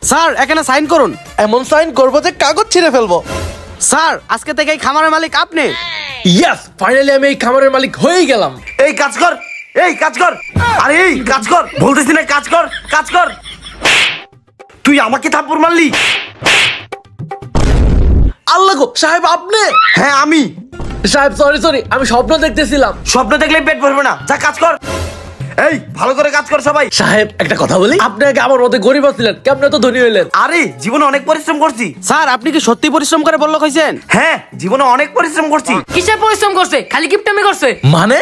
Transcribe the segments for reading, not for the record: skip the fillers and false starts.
Sir এখানে sign করুন। এমন সাইন করবো যে কাগজ ছিঁড়ে ফেলবো। স্যার আজকে থেকে এই খামারের মালিক আপনি। ইয়েস, ফাইনালি আমি এই খামারের মালিক হয়েই গেলাম। এই কাজ কর, এই কাজ কর, আরে এই কাজ কর, বলতেছি না কাজ কর, কাজ কর। তুই আমাকে থাপ্পড় মারলি? আল্লাহ গো সাহেব আপনি? হ্যাঁ আমি। সাহেব সরি, আমি স্বপ্ন দেখতেছিলাম। স্বপ্ন দেখলে পেট ভরবে না, যা কাজ কর। এই ভালো করে কাজ কর সবাই। সাহেব একটা কথা বলি, আপনি আগে আমার মতো গরিব ছিলেন, কেমনে তো ধনী হইলেন? আরে জীবনে অনেক পরিশ্রম করছি। স্যার আপনি কি সত্যি পরিশ্রম করে বললো কইছেন? হ্যাঁ জীবনে অনেক পরিশ্রম করছি। কিসের পরিশ্রম করছে? খালি কিপটামি করছে। মানে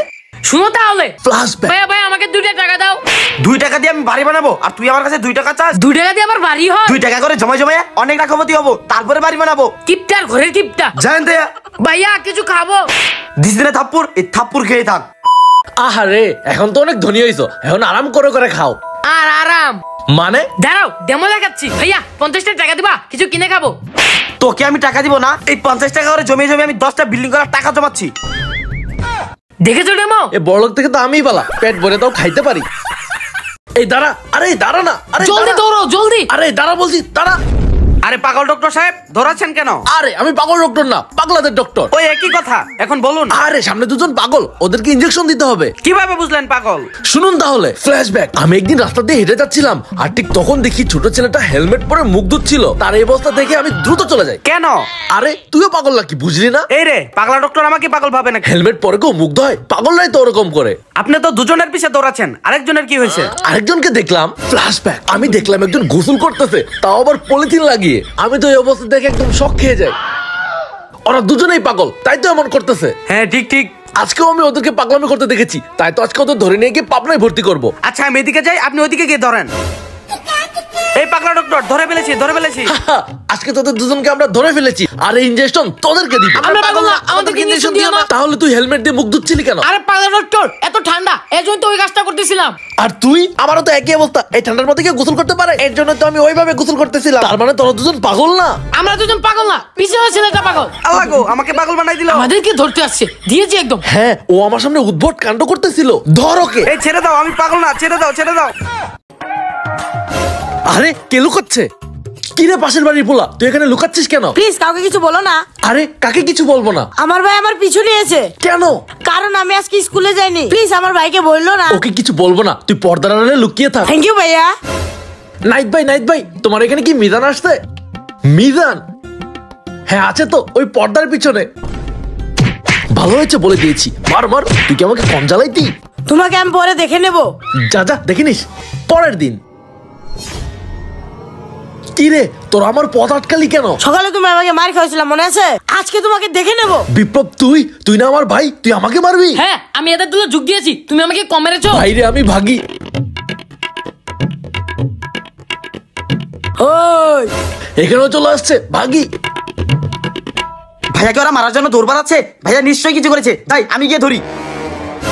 শুনো তাহলে, ফ্ল্যাশব্যাক। ভাই আমাকে 2 টাকা দাও। 2 টাকা দিয়ে আমি বাড়ি বানাবো আর তুই আমার কাছে 2 টাকা চাস? 2 টাকা দিয়ে আবার বাড়ি হয়? 2 টাকা করে জমায় জমায় অনেক টাকাপতি হবো, তারপরে বাড়ি বানাবো। কিপটার ঘরের কিপটা। জানেন ভাইয়া কিছু খাবো? দিস দিনে থাপ্পড়, এই থাপ্পড় খেয়ে থাক। আহারে এখন তো অনেক ধনী হইছো, এখন আরাম করে খাও। আর আরাম মানে? দাঁড়াও ডেমো দেখাচ্ছি। ভাইয়া 50 টাকা দিবা, কিছু কিনে খাবো। তোকে আমি টাকা দিব না, এই 50 টাকা করে জমিয়ে জমিয়ে আমি 10টা বিল্ডিং করার টাকা জমাচ্ছি। দেখেছো ডেমো? এ বড়লোক থেকে তো আমিই পালা, পেট ভরে তাও খাইতে পারি। এই দাঁড়া, আরে দাঁড়া না, আরে জলদি দৌড়ো জলদি। আরে দাঁড়া বলছি, দাঁড়া। আরে পাগল ডক্টর সাহেব ধরাচ্ছেন কেন? আরে আমি পাগল ডক্টর না, পাগলাদের ডক্টর। ওই একই কথা, এখন বলুন। আরে সামনে দুজন পাগল, ওদেরকে ইনজেকশন দিতে হবে। কিভাবে বুঝলেন পাগল? শুনুন তাহলে ফ্ল্যাশব্যাক। আমি একদিন রাস্তা দিয়ে হেঁটে যাচ্ছিলাম আর ঠিক তখন দেখি ছোট ছেলেটা হেলমেট পরে মুখ ধুচ্ছিল। তার এই অবস্থা দেখে আমি দ্রুত চলে যাই। কেন? আরে তুইও পাগল নাকি, বুঝলি না? এই রে পাগলা ডক্টর আমাকে পাগল ভাবে না। হেলমেট পরে কেউ মুখ ধোয়? পাগলরাই তো ওরকম করে। আপনি তো দুজনের পিছে দৌড়াচ্ছেন, আরেকজনের কি হয়েছে? আরেকজনকে দেখলাম ফ্ল্যাশব্যাক। আমি দেখলাম একজন গোসল করতেছে, তাও আবার পলিথিন লাগিয়ে। আমি তো এই অবস্থা দেখে একদম শক খেয়ে যাই। ওরা দুজনেই পাগল, তাই তো এমন করতেছে। হ্যাঁ ঠিক ঠিক। আজকেও আমি ওদেরকে পাগলামি করতে দেখেছি, তাই তো আজকে ওদের ধরে নিয়ে গিয়ে পাবনায় ভর্তি করবো। আচ্ছা আমি এদিকে যাই, আপনি ওইদিকে গিয়ে ধরেন। এই পাগলা ডক্টর ধরে ফেলেছি। আজকে তোদের দুজনকে আমরা ধরে ফেলেছি, আর এই ইনজেকশন তোদেরকে দিব। আমরা পাগল না, আমাদেরকে ইনজেকশন দিও না। তাহলে তুই হেলমেট দিয়ে মুখ ধুচ্ছিলি কেন? আরে পাগলা ডক্টর এত ঠান্ডা, এজন্য তো ওই কাজটা করতেছিলাম। আর তুই? আমারও তো একই অবস্থা, এই ঠান্ডার মধ্যে কেউ গোসল করতে পারে? এর জন্য তো আমি ওইভাবে গোসল করতেছিলাম। তার মানে তোরা দুজন পাগল না? আমরা দুজন পাগল না, পিছনে ছেলেটা পাগল। আল্লাহ গো আমাকে পাগল বানাই দিল। আমাদেরকে ধরতে আসছে, দিয়েছি একদম। হ্যাঁ ও আমার সামনে উদ্ভট কাণ্ড করতেছিল। ধর ওকে। এই ছেড়ে দাও, আমি পাগল না, ছেড়ে দাও। আরে কে লুকাচ্ছে? কি রে পাশের বাড়ির পোলা, তুই এখানে লুকাচ্ছিস কেন? প্লিজ কাউকে কিছু বলো না। আরে কাকে কিছু বলবো না? আমার ভাই আমার পিছু নিয়েছে। কেন? কারণ আমি আজকে স্কুলে যাইনি। প্লিজ আমার ভাইকে বললো না। ওকে কিছু বলবো না, তুই পর্দার আড়ালে লুকিয়ে থাক। থ্যাংক ইউ ভাইয়া। নাইট ভাই তোমার এখানে কি মিজান আসছে? মিজান? হ্যাঁ আছে তো, ওই পর্দার পিছনে। ভালো হয়েছে বলে দিয়েছি, মার তুই কি আমাকে কম জ্বালাইতি? তোমাকে আমি পরে দেখে নেব। যা দেখিনিস পরের দিন। কি রে তোর আমার পথ আটকালি কেন? সকালে তুমি আমাকে মার খাওয়াইছিলাম মনে আছে? আজকে তোমাকে দেখে নেব। বিপ্লব তুই না আমার ভাই, তুই আমাকে মারবি? হ্যাঁ আমি এদের দুটো যোগ দিয়েছি, তুমি আমাকে কম মেরেছো। ভাই রে আমি ভাগি। ওই এখানেও চলে আসছে, ভাগি। ভাইয়াকে ওরা মারার জন্য দৌড় বাড়াচ্ছে। ভাইয়া নিশ্চয়ই কিছু করেছে, তাই আমি গিয়ে ধরি।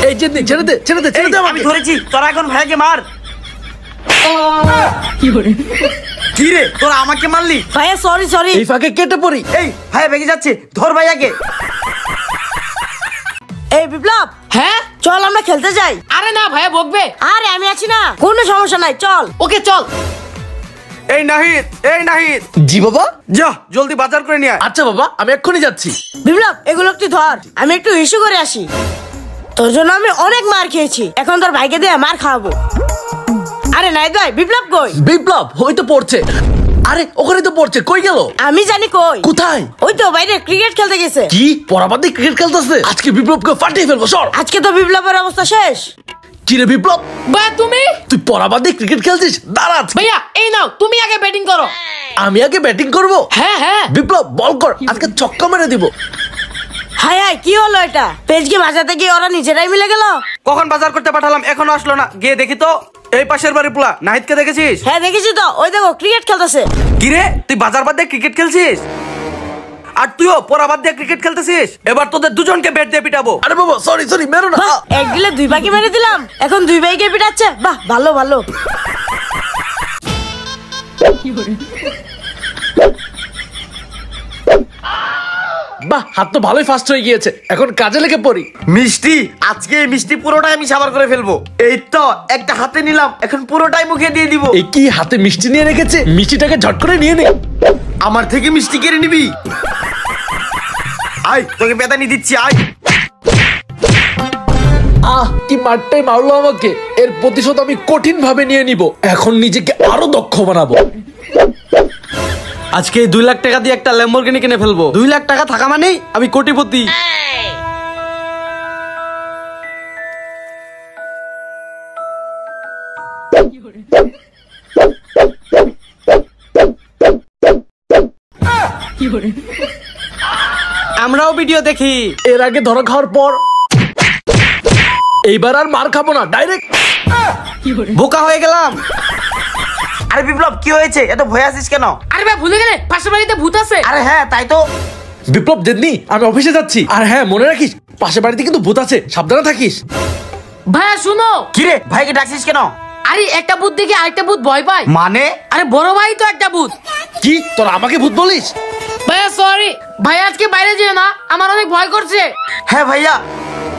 এই যে ছেড়ে দে আমি আমাকে। ধরেছি, তোরা এখন ভাইয়াকে মার। কি রে তোরা আমাকে মারলি? ভাইয়া সরি। এই ফাঁকে কেটে পড়ি। এই ভাইয়া ভেগে যাচ্ছে, ধর ভাইয়াকে। এই বিপ্লব, হ্যাঁ চল আমরা খেলতে যাই। আরে না ভাইয়া বকবে। আরে আমি আছি না, কোনো সমস্যা নাই, চল। ওকে চল। এই নাহিদ জি বাবা। যা জলদি বাজার করে নিয়ে আয়। আচ্ছা বাবা আমি এক্ষুনি যাচ্ছি। বিপ্লব এগুলো তুই ধর, আমি একটু ইস্যু করে আসি। তোর জন্য আমি অনেক মার খেয়েছি, এখন তোর ভাইকে দিয়ে মার খাওয়াবো। আরে নাইদ ভাই, বিপ্লব কই? বিপ্লব ওই তো পড়ছে। আরে ওখানে তো পড়ছে, কই গেল? আমি জানি কই। কোথায়? ওই তো বাইরে ক্রিকেট খেলতে গেছে। কি পরাবাদী ক্রিকেট খেলতেছে? আজকে বিপ্লবকে ফাটিয়ে ফেলবো, সর। আজকে তো বিপ্লবের অবস্থা শেষ। কি রে বিপ্লব, ভাইয়া তুমি? তুই পরাবাদী ক্রিকেট খেলছিস? দাঁড়া ভাইয়া এই নাও, তুমি আগে ব্যাটিং করো। আমি আগে ব্যাটিং করব? হ্যাঁ বিপ্লব বল কর, আজকে ছক্কা মেরে দিব। হাই কি হলো এটা? পেজকে বাজাতে গিয়ে ওরা নিজেরাই মিলে গেল। কখন বাজার করতে পাঠালাম, এখনো আসলো না। গিয়ে দেখি তো। এই পাশের বাড়ি পোলা নাহিদকে দেখেছিস? হ্যাঁ দেখেছি তো, ওই দেখো ক্রিকেট খেলতেছে। কি রে তুই বাজার বাদ দিয়ে ক্রিকেট খেলছিস? আর তুইও পড়া বাদ দিয়ে ক্রিকেট খেলতেছিস? এবার তোদের দুজনকে ব্যাট দিয়ে পিটাবো। আরে বাবা সরি মেরো না। এক গিলে 2 বাকি মেরে দিলাম, এখন 2 ভাইকে পিটাচ্ছে। বাহ ভালো। বাহ, হাত তো ভালোই ফাস্ট হয়ে গিয়েছে, এখন কাজে লেগে পড়ি। মিষ্টি, আজকে এই মিষ্টি পুরোটাই আমি সাবার করে ফেলবো। এই তো একটা হাতে নিলাম, এখন পুরোটাই মুখে দিয়ে দিব। এই কি হাতে মিষ্টি নিয়ে রেখেছে, মিষ্টিটাকে ঝট করে নিয়ে নে। আমার থেকে মিষ্টি কেড়ে নিবি? আয়, তোকে পেদানি দিচ্ছি, আয়। কি মারটাই মারলো আমাকে, এর প্রতিশোধ আমি কঠিন ভাবে নিয়ে নিব। এখন নিজেকে আরো দক্ষ বানাবো। আজকে 2 লাখ টাকা দিয়ে একটা ল্যাম্বরগিনি কিনে ফেলবো। 2 লাখ টাকা থাকা মানেই আমি কোটিপতি। আমরাও ভিডিও দেখি। এর আগে ধরা খাওয়ার পর এইবার আর মার খাবো না, ডাইরেক্ট বোকা হয়ে গেলাম। আরে বিপ্লব, কি হয়েছে? এত ভয় আছিস কেন? আরে ভাই ভুলে গেলে পাশের বাড়িতে ভূত আছে। আরে হ্যাঁ, তাই তো। বিপ্লব জেদনি, আমি অফিসে যাচ্ছি। আর হ্যাঁ, মনে রাখিস পাশের বাড়িতে কিন্তু ভূত আছে, সাবধানে থাকিস। ভাইয়া শুনো। কিরে, ভাইকে ডাকছিস কেন? আরে একটা ভূত দেখে আরেকটা ভূত ভয় পায়। মানে? আরে বড় ভাই তো একটা ভূত। কি তোরা আমাকে ভূত বলিস? ভাইয়া সরি, ভাইয়া আজকে বাইরে যেও না, আমার অনেক ভয় করছে। হ্যাঁ ভাইয়া।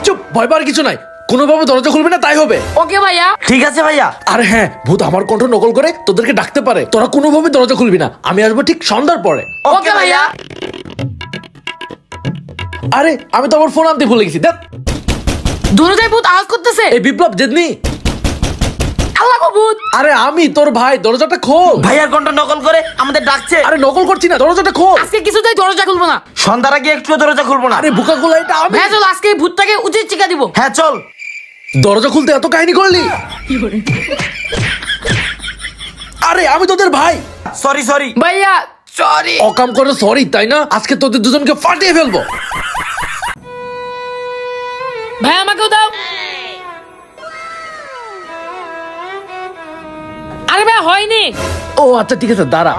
চুপ, ভয় পাওয়ার কিছু নাই, কোনোভাবে দরজা খুলবে না তাই হবে। ওকে ভাইয়া। ঠিক আছে ভাইয়া। আর হ্যাঁ, ভূত আমার কণ্ঠ নকল করে তোদেরকে ডাকতে পারে, তোরা কোনোভাবে দরজা খুলবি না, আমি আসবো ঠিক সন্ধ্যার পরে। ওকে ভাইয়া। আরে আমি তো আমার ফোন আনতে ভুলে গেছি, দেখ দরজায় ভূত আওয়াজ করতেছে। এই বিপ্লব জেদনি। আল্লাহ গো ভূত। আরে আমি তোর ভাই, দরজাটা খোল। ভাইয়ার কণ্ঠ নকল করে আমাদের ডাকছে। আরে নকল করছি না, দরজাটা খোল। আজকে কিছুতেই দরজা খুলবো না। সন্ধ্যার আগে একটু দরজা খুলবো না। আরে বোকা গুলা, এটা আমি। ভাইয়া চল আজকে এই ভূতটাকে উচিত শিক্ষা দিব। হ্যাঁ চল। দরজা খুলতে এত কাহিনী করলি? আরে আমি তোদের ভাই। সরি সরি ভাইয়া সরি। অকাম করে সরি, তাই না? আজকে তোদের দুজনকে ফাটিয়ে ফেলবো। ভাই আমাকেও দাও। আরে ভাই হয়নি। ও আচ্ছা ঠিক আছে, দাঁড়া।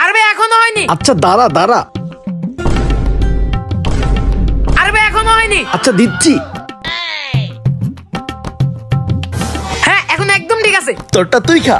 আরে ভাই এখনো হয়নি। আচ্ছা দাঁড়া দাঁড়া। আরে ভাই এখনো হয়নি। আচ্ছা দিচ্ছি। হ্যাঁ এখন একদম ঠিক আছে। তোরটা তুই খা।